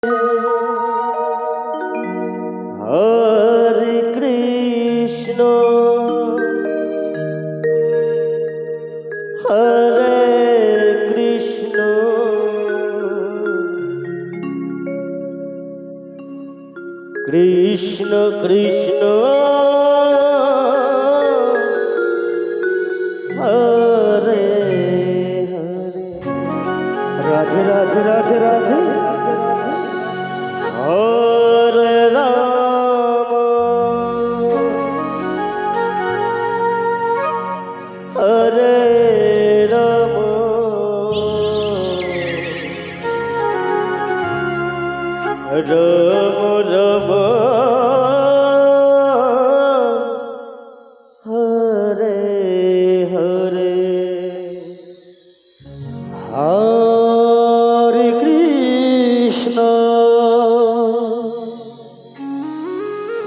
Hare Krishna Hare Krishna Krishna Krishna Hare Hare. Radhe Radhe Radhe Radhe. Hare Ram Hare Ram Ram Ram Hare Hare. Hare Krishna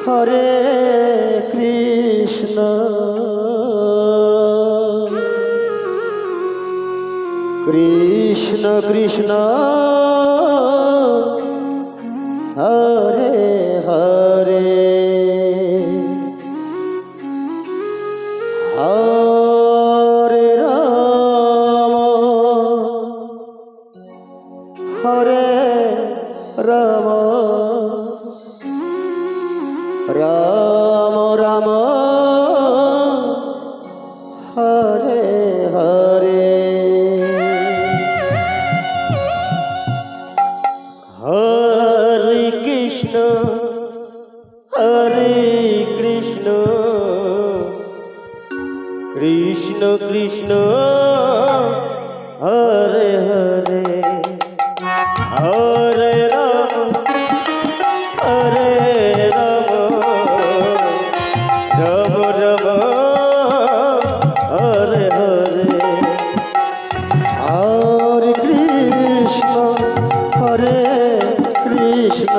Hare Krishna Krishna Krishna Hare Hare. Hare Ram Hare Ram Ram Ram Hare Hare. Hare Krishna Hare Krishna Krishna Krishna Hare Hare. Hare Ram Hare Ram Ram Ram Hare Hare. Hare Krishna Hare Krishna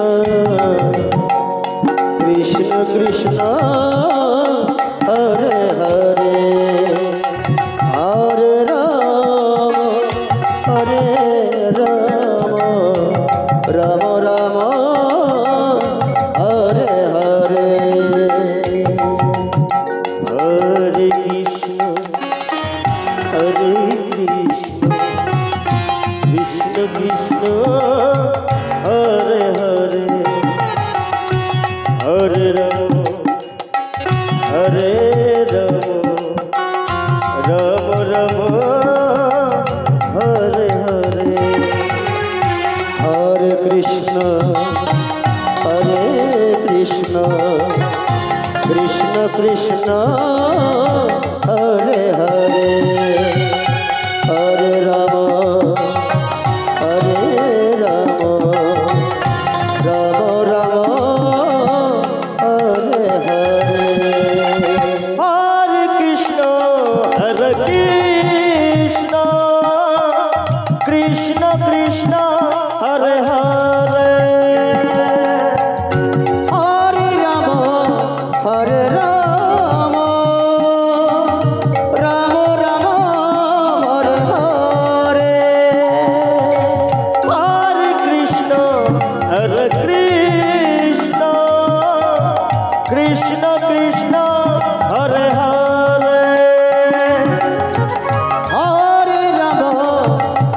Krishna Krishna Hare Hare. Hare Ram Hare Ram Ram Ram Hare Hare. Hare Krishna Hare Krishna Krishna Krishna Hare Hare. Hare Ram Hare Ram Ram Ram Hare Hare. Hare Krishna Hare Krishna Krishna Krishna Hare Hare. Hare Ram Hare Ram Ram Ram Hare Hare. Hare Krishna Hare Krishna Krishna Krishna Hare Hare. Hare Ram Hare Ram Ram Ram Hare Hare. Hare Krishna Hare Krishna Krishna Krishna Hare Hare. Hare Ram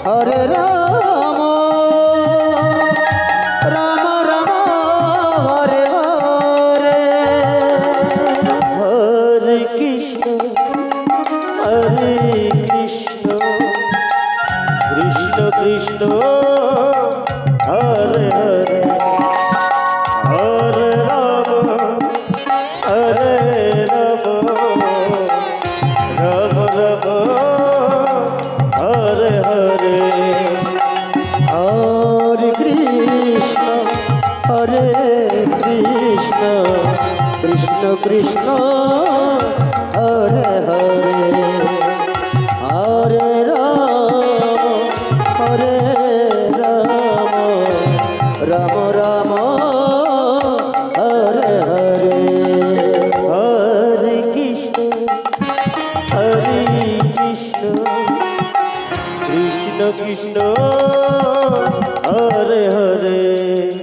Hare Ram Ram Ram Hare Hare. Hare Krishna Hare Krishna Krishna Krishna Hare Hare. Hare Ram Hare Ram Ram Ram Hare Hare. Hare Krishna Hare Krishna Krishna Krishna Hare Hare. Hare Ram Hare Ram Ram Ram Hare Hare. Hare Krishna Hare Krishna Krishna Krishna Hare Hare.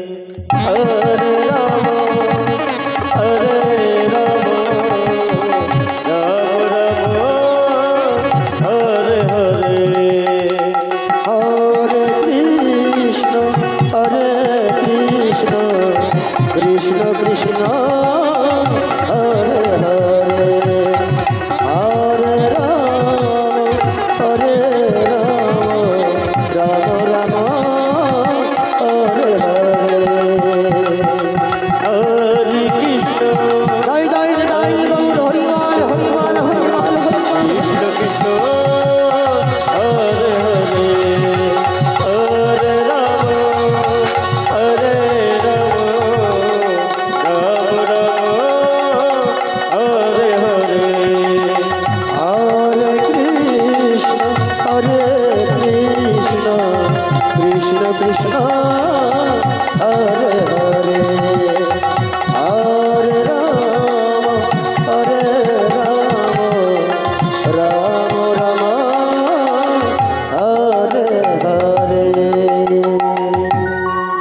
Krishna Krishna